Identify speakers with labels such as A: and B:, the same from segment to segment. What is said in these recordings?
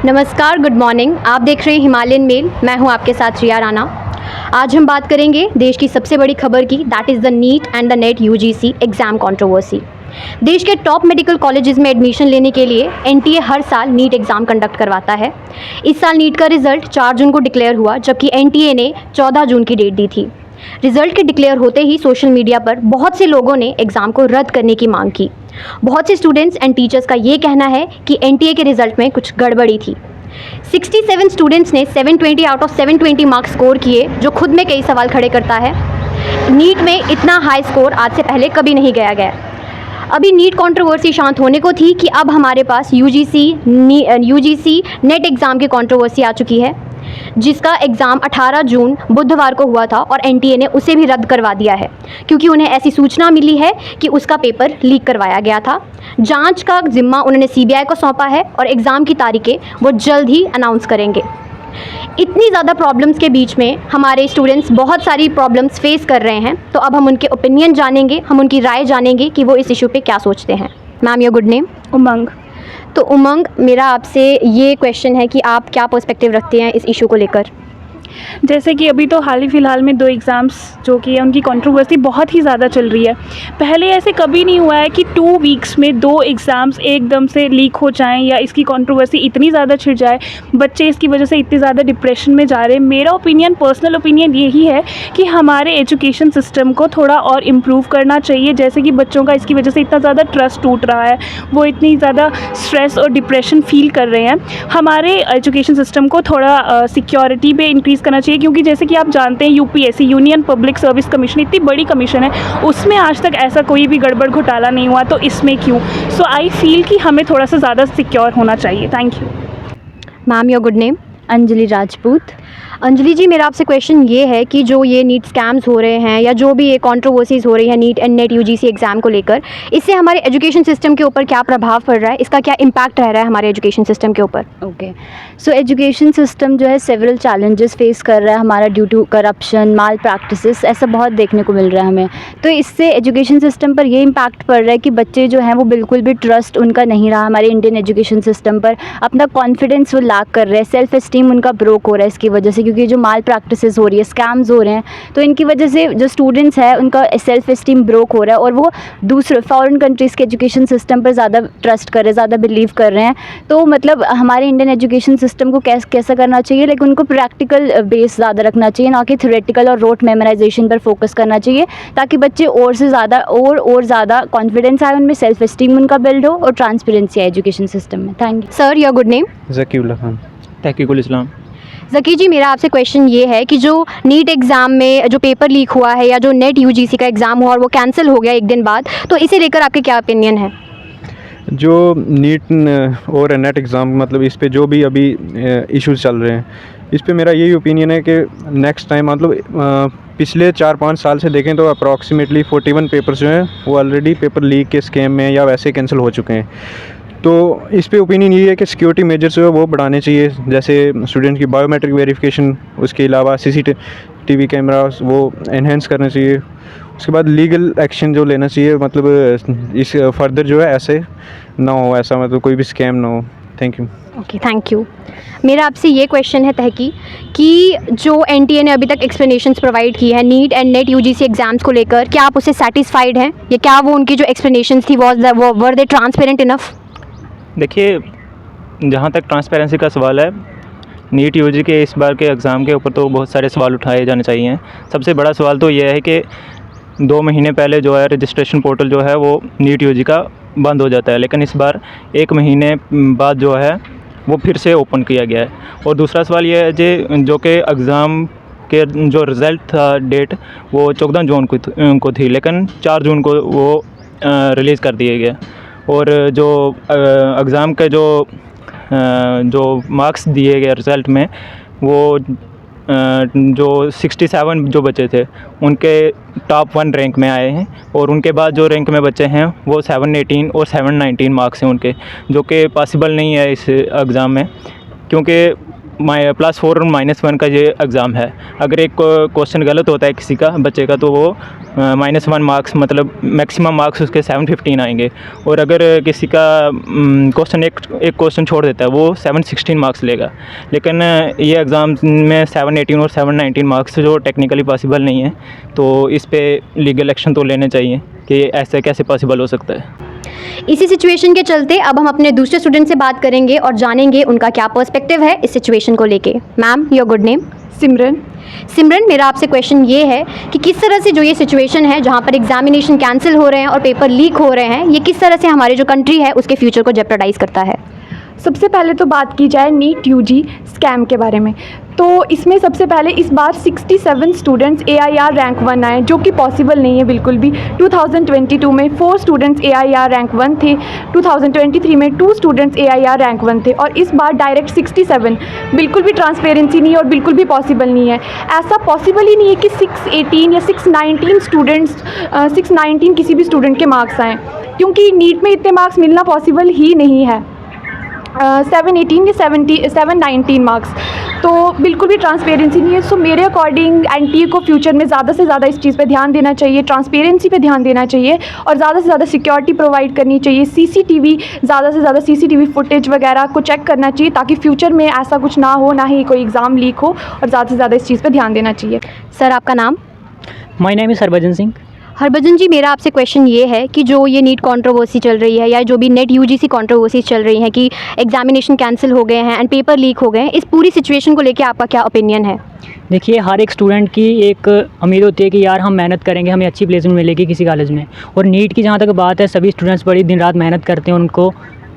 A: नमस्कार, good morning. आप देख रहे हैं हिमालयन मेल। मैं हूं आपके साथ रिया राणा। आज हम बात करेंगे देश की सबसे बड़ी खबर की, that is the neat and the net UGC exam controversy. देश के टॉप मेडिकल कॉलेजेस में एडमिशन लेने के लिए एनटीए हर साल नीट एग्ज़ाम कंडक्ट करवाता है। इस साल नीट का रिजल्ट 4 जून को डिक्लेयर हुआ, जबकि एनटीए ने 14 जून की डेट दी थी। रिजल्ट के डिक्लेयर होते ही सोशल मीडिया पर बहुत से लोगों ने एग्ज़ाम को रद्द करने की मांग की। बहुत से स्टूडेंट्स एंड टीचर्स का ये कहना है कि एनटीए के रिजल्ट में कुछ गड़बड़ी थी। 67 स्टूडेंट्स ने 720 आउट ऑफ 720 मार्क्स स्कोर किए, जो खुद में कई सवाल खड़े करता है। नीट में इतना हाई स्कोर आज से पहले कभी नहीं गया। अभी नीट कंट्रोवर्सी शांत होने को थी कि अब हमारे पास यूजीसी नेट एग्ज़ाम की कंट्रोवर्सी आ चुकी है, जिसका एग्ज़ाम 18 जून बुधवार को हुआ था और एनटीए ने उसे भी रद्द करवा दिया है, क्योंकि उन्हें ऐसी सूचना मिली है कि उसका पेपर लीक करवाया गया था। जांच का जिम्मा उन्होंने सीबीआई को सौंपा है और एग्ज़ाम की तारीखें वो जल्द ही अनाउंस करेंगे। इतनी ज़्यादा प्रॉब्लम्स के बीच में हमारे स्टूडेंट्स बहुत सारी प्रॉब्लम्स फेस कर रहे हैं, तो अब हम उनके ओपिनियन जानेंगे, हम उनकी राय जानेंगे कि वो इस इशू पे क्या सोचते हैं। Ma'am, your good name?
B: Umang.
A: तो उमंग, मेरा आपसे ये क्वेश्चन है कि आप क्या पर्सपेक्टिव रखते हैं इस इशू को लेकर?
B: जैसे कि अभी तो हाल ही फ़िलहाल में 2 एग्ज़ाम्स जो कि है उनकी कंट्रोवर्सी बहुत ही ज़्यादा चल रही है। पहले ऐसे कभी नहीं हुआ है कि 2 वीक्स में 2 एग्ज़ाम्स एकदम से लीक हो जाएं या इसकी कंट्रोवर्सी इतनी ज़्यादा छिड़ जाए, बच्चे इसकी वजह से इतने ज़्यादा डिप्रेशन में जा रहे हैं। मेरा ओपिनियन, पर्सनल ओपिनियन यही है कि हमारे एजुकेशन सिस्टम को थोड़ा और इम्प्रूव करना चाहिए। जैसे कि बच्चों का इसकी वजह से इतना ज़्यादा ट्रस्ट टूट रहा है, वो इतनी ज़्यादा स्ट्रेस और डिप्रेशन फील कर रहे हैं। हमारे एजुकेशन सिस्टम को थोड़ा सिक्योरिटी पे इंक्रीज़ करना चाहिए, क्योंकि जैसे कि आप जानते हैं UPSC, union public service commission, इतनी बड़ी कमीशन है, उसमें आज तक ऐसा कोई भी गड़बड़ घोटाला नहीं हुआ, तो इसमें क्यों? सो आई फील कि हमें थोड़ा सा ज़्यादा सिक्योर होना चाहिए। Thank you.
A: Ma'am, your good name?
C: Anjali Rajput.
A: Anjali ji, मेरा आपसे क्वेश्चन ये है कि जो ये नीट स्कैम्स हो रहे हैं या जो भी ये कंट्रोवर्सीज़ हो रही है neat and net UGC exam को लेकर, इससे हमारे एजुकेशन सिस्टम के ऊपर क्या प्रभाव पड़ रहा है? इसका क्या इम्पैक्ट रह रहा है हमारे एजुकेशन सिस्टम के ऊपर?
C: ओके, सो एजुकेशन सिस्टम जो है सेवरल चैलेंजेस फेस कर रहा है हमारा, due to corruption, malpractices, ऐसा बहुत देखने को मिल रहा है हमें। तो इससे एजुकेशन सिस्टम पर ये इम्पैक्ट पड़ रहा है कि बच्चे जो हैं वो बिल्कुल भी ट्रस्ट उनका नहीं रहा हमारे इंडियन एजुकेशन सिस्टम पर। अपना कॉन्फिडेंस वो लैक कर रहे हैं, सेल्फ एस्टीम उनका ब्रोक हो रहा है इसकी वजह से, क्योंकि जो माल प्रैक्टिसेस हो रही है, स्कैम्स हो रहे हैं, तो इनकी वजह से जो स्टूडेंट्स हैं उनका सेल्फ एस्टीम ब्रोक हो रहा है और वो दूसरे फॉरेन कंट्रीज़ के एजुकेशन सिस्टम पर ज़्यादा ट्रस्ट कर रहे हैं, ज़्यादा बिलीव कर रहे हैं। तो मतलब हमारे इंडियन एजुकेशन सिस्टम को कैसा करना चाहिए, लाइक उनको प्रैक्टिकल बेस ज़्यादा रखना चाहिए, ना कि थ्योरेटिकल और रोट मेमोराइजेशन पर फोकस करना चाहिए, ताकि बच्चे और से ज़्यादा और ज़्यादा कॉन्फिडेंस आए उनमें, सेल्फ एस्टीम उनका बिल्ड हो और ट्रांसपेरेंसी आए एजुकेशन सिस्टम में। Thank you.
A: Sir, your good name?
D: Zakiullah Khan. Tahqiqul Islam.
A: Zaki ji, मेरा आपसे क्वेश्चन ये है कि जो नीट एग्ज़ाम में जो पेपर लीक हुआ है या जो नेट यूजीसी का एग्ज़ाम हुआ और वो कैंसिल हो गया एक दिन बाद, तो इसे लेकर आपके क्या ओपिनियन है?
D: जो नीट और नेट एग्ज़ाम, मतलब इस पे जो भी अभी इश्यूज चल रहे हैं, इस पे मेरा यही ओपिनियन है कि नेक्स्ट टाइम, मतलब पिछले 4-5 साल से देखें तो अप्रॉक्सीमेटली 41 पेपर्स जो हैं वो ऑलरेडी पेपर लीक के स्कैम में या वैसे कैंसिल हो चुके हैं। तो इस पे ओपिनियन ये है कि सिक्योरिटी मेजर्स जो है वो बढ़ाने चाहिए, जैसे स्टूडेंट की बायोमेट्रिक वेरिफिकेशन, उसके अलावा सीसीटीवी कैमरास वो एनहेंस करने चाहिए। उसके बाद लीगल एक्शन जो लेना चाहिए, मतलब इस फर्दर जो है ऐसे ना हो, ऐसा मतलब कोई भी स्कैम ना हो। Thank you.
A: Okay, thank you. मेरा आपसे ये क्वेश्चन है तहकी कि जो एनटीए ने अभी तक एक्सप्लेनेशंस प्रोवाइड की है neat and net UGC exams को लेकर, क्या आप उससे सेटिस्फाइड हैं या क्या वो उनकी जो एक्सप्लेनेशंस थी वर दे ट्रांसपेरेंट इनफ?
E: देखिए, जहाँ तक ट्रांसपेरेंसी का सवाल है, नीट यूजी के इस बार के एग्ज़ाम के ऊपर तो बहुत सारे सवाल उठाए जाने चाहिए। सबसे बड़ा सवाल तो यह है कि 2 महीने पहले जो है रजिस्ट्रेशन पोर्टल जो है वो नीट यूजी का बंद हो जाता है, लेकिन इस बार 1 महीने बाद जो है वो फिर से ओपन किया गया है। और दूसरा सवाल ये है जो कि एग्ज़ाम के जो रिज़ल्ट था डेट वो 14 जून को थी, लेकिन 4 जून को वो रिलीज़ कर दिए गए। और जो एग्ज़ाम के जो मार्क्स दिए गए रिज़ल्ट में, वो जो 67 जो बच्चे थे उनके टॉप 1 रैंक में आए हैं, और उनके बाद जो रैंक में बच्चे हैं वो 718 और 719 मार्क्स हैं उनके, जो कि पॉसिबल नहीं है इस एग्ज़ाम में, क्योंकि +4 और -1 का ये एग्ज़ाम है। अगर एक क्वेश्चन गलत होता है किसी का बच्चे का, तो वो -1 मार्क्स, मतलब मैक्सिमम मार्क्स उसके 715 आएंगे। और अगर किसी का क्वेश्चन एक क्वेश्चन छोड़ देता है, वो 716 मार्क्स लेगा। लेकिन ये एग्ज़ाम में 718 और 719 मार्क्स जो टेक्निकली पॉसिबल नहीं है, तो इस पे लीगल एक्शन तो लेने चाहिए कि ऐसे कैसे पॉसिबल हो सकता है।
A: इसी सिचुएशन के चलते अब हम अपने दूसरे स्टूडेंट से बात करेंगे और जानेंगे उनका क्या पर्सपेक्टिव है इस सिचुएशन को लेके। Ma'am, your good name?
B: Simran.
A: Simran, मेरा आपसे क्वेश्चन ये है कि किस तरह से जो ये सिचुएशन है जहाँ पर एग्जामिनेशन कैंसिल हो रहे हैं और पेपर लीक हो रहे हैं, ये किस तरह से हमारे जो कंट्री है उसके फ्यूचर को जेपरडाइज करता है?
B: सबसे पहले तो बात की जाए नीट यूजी स्कैम के बारे में, तो इसमें सबसे पहले इस बार 67 स्टूडेंट्स AIR रैंक 1 आए, जो कि पॉसिबल नहीं है बिल्कुल भी। 2022 में 4 स्टूडेंट्स AIR रैंक 1 थे, 2023 में 2 स्टूडेंट्स AIR रैंक 1 थे, और इस बार डायरेक्ट 67। बिल्कुल भी ट्रांसपेरेंसी नहीं है और बिल्कुल भी पॉसिबल नहीं है। ऐसा पॉसिबल ही नहीं है कि 618 या 619 किसी भी स्टूडेंट के मार्क्स आएँ, क्योंकि नीट में इतने मार्क्स मिलना पॉसिबल ही नहीं है। 718 या 719 मार्क्स, तो बिल्कुल भी ट्रांसपेरेंसी नहीं है। सो मेरे अकॉर्डिंग NTA को फ्यूचर में ज़्यादा से ज़्यादा इस चीज़ पे ध्यान देना चाहिए, ट्रांसपेरेंसी पे ध्यान देना चाहिए, और ज़्यादा से ज़्यादा सिक्योरिटी प्रोवाइड करनी चाहिए। CCTV, ज़्यादा से ज़्यादा CCTV फुटेज वगैरह को चेक करना चाहिए, ताकि फ्यूचर में ऐसा कुछ ना हो, ना ही कोई एग्ज़ाम लीक हो, और ज़्यादा से ज़्यादा इस चीज़ पर ध्यान देना चाहिए।
A: सर, आपका नाम?
F: My name is Harbhajan Singh.
A: Harbhajan ji, मेरा आपसे क्वेश्चन ये है कि जो ये नीट कंट्रोवर्सी चल रही है, या जो भी नेट UGC कंट्रोवर्सी चल रही है कि एग्जामिनेशन कैंसिल हो गए हैं एंड पेपर लीक हो गए हैं, इस पूरी सिचुएशन को लेके आपका क्या ओपिनियन है?
F: देखिए, हर एक स्टूडेंट की एक उम्मीद होती है कि यार हम मेहनत करेंगे, हमें अच्छी प्लेसमेंट मिलेगी किसी कॉलेज में। और नीट की जहाँ तक बात है, सभी स्टूडेंट्स बड़ी दिन रात मेहनत करते हैं, उनको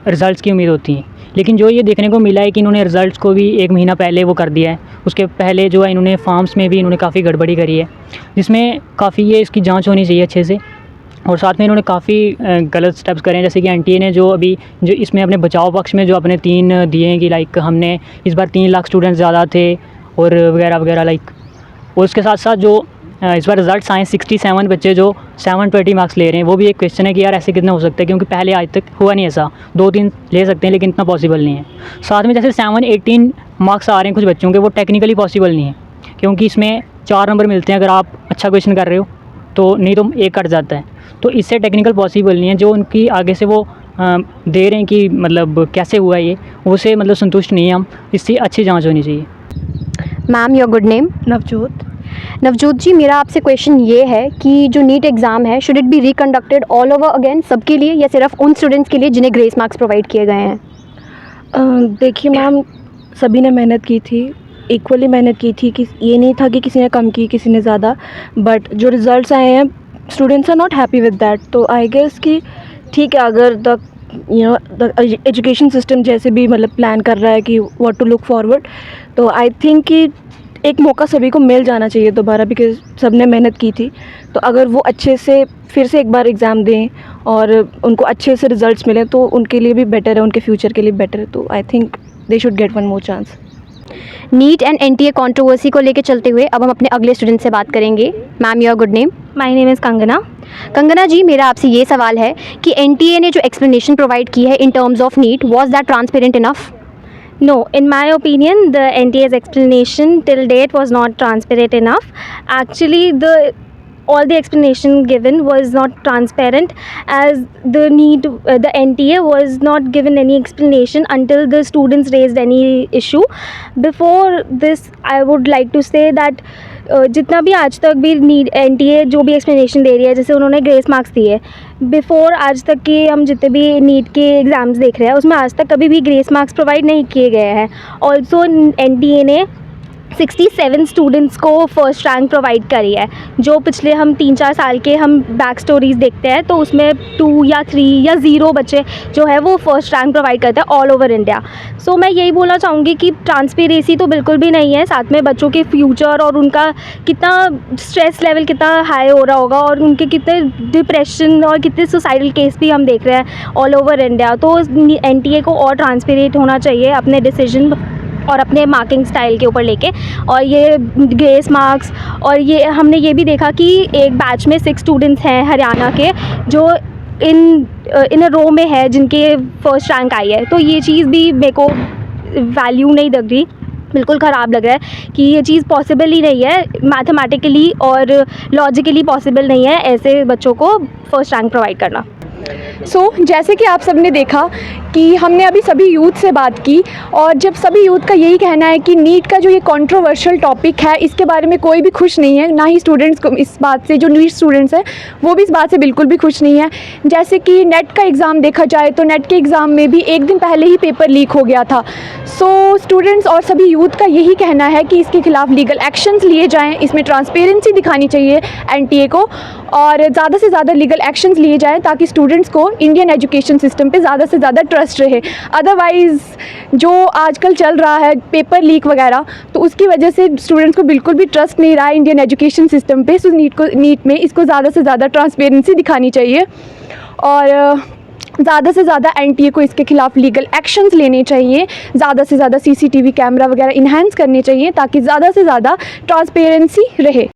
F: रिज़ल्ट्स की उम्मीद होती है। लेकिन जो ये देखने को मिला है कि इन्होंने रिज़ल्ट्स को भी 1 महीना पहले वो कर दिया है। उसके पहले जो है इन्होंने फॉर्म्स में भी इन्होंने काफ़ी गड़बड़ी करी है, जिसमें काफ़ी ये इसकी जांच होनी चाहिए अच्छे से। और साथ में इन्होंने काफ़ी गलत स्टेप्स करे हैं, जैसे कि NTA ने जो इसमें अपने बचाव पक्ष में जो अपने 3 दिए हैं कि लाइक हमने इस बार 3 लाख स्टूडेंट्स ज़्यादा थे और वगैरह वगैरह लाइक। और उसके साथ साथ जो इस बार रिज़ल्ट्स आए 67 बच्चे जो 720 मार्क्स ले रहे हैं, वो भी एक क्वेश्चन है कि यार ऐसे कितना हो सकता है, क्योंकि पहले आज तक हुआ नहीं ऐसा। 2-3 ले सकते हैं लेकिन इतना पॉसिबल नहीं है। साथ में जैसे 718 मार्क्स आ रहे हैं कुछ बच्चों के, वो टेक्निकली पॉसिबल नहीं है, क्योंकि इसमें 4 नंबर मिलते हैं अगर आप अच्छा क्वेश्चन कर रहे हो तो, नहीं तो 1 कट जाता है। तो इससे टेक्निकल पॉसिबल नहीं है। जो उनकी आगे से वो दे रहे हैं कि मतलब कैसे हुआ ये, उससे मतलब संतुष्ट नहीं है हम। इससे अच्छी जांच होनी चाहिए।
A: Ma'am, your good name?
B: Navjot.
A: Navjot ji, मेरा आपसे क्वेश्चन ये है कि जो नीट एग्ज़ाम है, should it be reconducted all over again सबके लिए, या सिर्फ उन स्टूडेंट्स के लिए जिन्हें ग्रेस मार्क्स प्रोवाइड किए गए हैं?
G: देखिए मैम, सभी ने मेहनत की थी, इक्वली मेहनत की थी, कि ये नहीं था कि किसी ने कम की किसी ने ज़्यादा। बट जो रिज़ल्ट्स आए हैं, students are not happy with that. तो आई गेस कि ठीक है, अगर द एजुकेशन सिस्टम जैसे भी मतलब प्लान कर रहा है कि व्हाट टू लुक फॉरवर्ड, तो आई थिंक कि एक मौका सभी को मिल जाना चाहिए दोबारा, बिकॉज सब ने मेहनत की थी। तो अगर वो अच्छे से फिर से एक बार एग्ज़ाम दें और उनको अच्छे से रिज़ल्ट्स मिलें, तो उनके लिए भी बेटर है, उनके फ्यूचर के लिए बेटर है। तो I think they should get 1 more chance.
A: Neat and NTA controversy को लेके चलते हुए अब हम अपने अगले स्टूडेंट से बात करेंगे। Ma'am, your good name?
H: My name is Kangana.
A: Kangana ji, मेरा आपसे ये सवाल है कि NTA ने जो एक्सप्लेनेशन प्रोवाइड की है in terms of NEET, was that transparent enough?
H: No, in my opinion, the NTA's explanation till date was not transparent enough. Actually, all the explanation given was not transparent, as the NTA was not given any explanation until the students raised any issue. Before this, I would like to say that जितना भी आज तक भी NTA जो भी explanation दे रही है, जैसे उन्होंने ग्रेस मार्क्स दिए, बिफ़ोर आज तक के हम जितने भी नीट के एग्ज़ाम्स देख रहे हैं, उसमें आज तक कभी भी ग्रेस मार्क्स प्रोवाइड नहीं किए गए हैं। ऑल्सो NTA ने 67 स्टूडेंट्स को फर्स्ट रैंक प्रोवाइड करी है। जो पिछले हम 3-4 साल के हम बैक स्टोरीज़ देखते हैं, तो उसमें 2 या 3 या 0 बच्चे जो है वो फर्स्ट रैंक प्रोवाइड करते हैं ऑल ओवर इंडिया। सो मैं यही बोलना चाहूँगी कि ट्रांसपेरेंसी तो बिल्कुल भी नहीं है, साथ में बच्चों के फ्यूचर और उनका कितना स्ट्रेस लेवल कितना हाई हो रहा होगा, और उनके कितने डिप्रेशन और कितने सुसाइडल केस भी हम देख रहे हैं ऑल ओवर इंडिया। तो NTA को और ट्रांसपेरेंट होना चाहिए अपने डिसीजन और अपने मार्किंग स्टाइल के ऊपर लेके। और ये ग्रेस मार्क्स, और ये हमने ये भी देखा कि एक बैच में 6 स्टूडेंट्स हैं हरियाणा के जो इन अ रो में है जिनके फर्स्ट रैंक आई है। तो ये चीज़ भी मेरे को वैल्यू नहीं लग रही। बिल्कुल ख़राब लग रहा है कि ये चीज़ पॉसिबल ही नहीं है, मैथमेटिकली और लॉजिकली पॉसिबल नहीं है ऐसे बच्चों को फर्स्ट रैंक प्रोवाइड करना।
G: जैसे कि आप सब ने देखा कि हमने अभी सभी यूथ से बात की, और जब सभी यूथ का यही कहना है कि नीट का जो ये कंट्रोवर्शियल टॉपिक है इसके बारे में कोई भी खुश नहीं है, ना ही स्टूडेंट्स को इस बात से, जो नीट स्टूडेंट्स हैं वो भी इस बात से बिल्कुल भी खुश नहीं है। जैसे कि नेट का एग्ज़ाम देखा जाए तो नेट के एग्ज़ाम में भी एक दिन पहले ही पेपर लीक हो गया था। सो स्टूडेंट्स और सभी यूथ का यही कहना है कि इसके खिलाफ लीगल एक्शंस लिए जाएँ, इसमें ट्रांसपेरेंसी दिखानी चाहिए NTA को, और ज़्यादा से ज़्यादा लीगल एक्शंस लिए जाएँ ताकि स्टूडेंट्स को इंडियन एजुकेशन सिस्टम पे ज़्यादा से ज़्यादा ट्रस्ट रहे। अदरवाइज़ जो आजकल चल रहा है पेपर लीक वगैरह, तो उसकी वजह से स्टूडेंट्स को बिल्कुल भी ट्रस्ट नहीं रहा है इंडियन एजुकेशन सिस्टम पे। सो नीट में इसको ज़्यादा से ज़्यादा ट्रांसपेरेंसी दिखानी चाहिए, और ज़्यादा से ज़्यादा NTA को इसके खिलाफ लीगल एक्शंस लेने चाहिए, ज़्यादा से ज़्यादा CCTV कैमरा वगैरह इन्हेंस करने चाहिए ताकि ज़्यादा से ज़्यादा ट्रांसपेरेंसी रहे।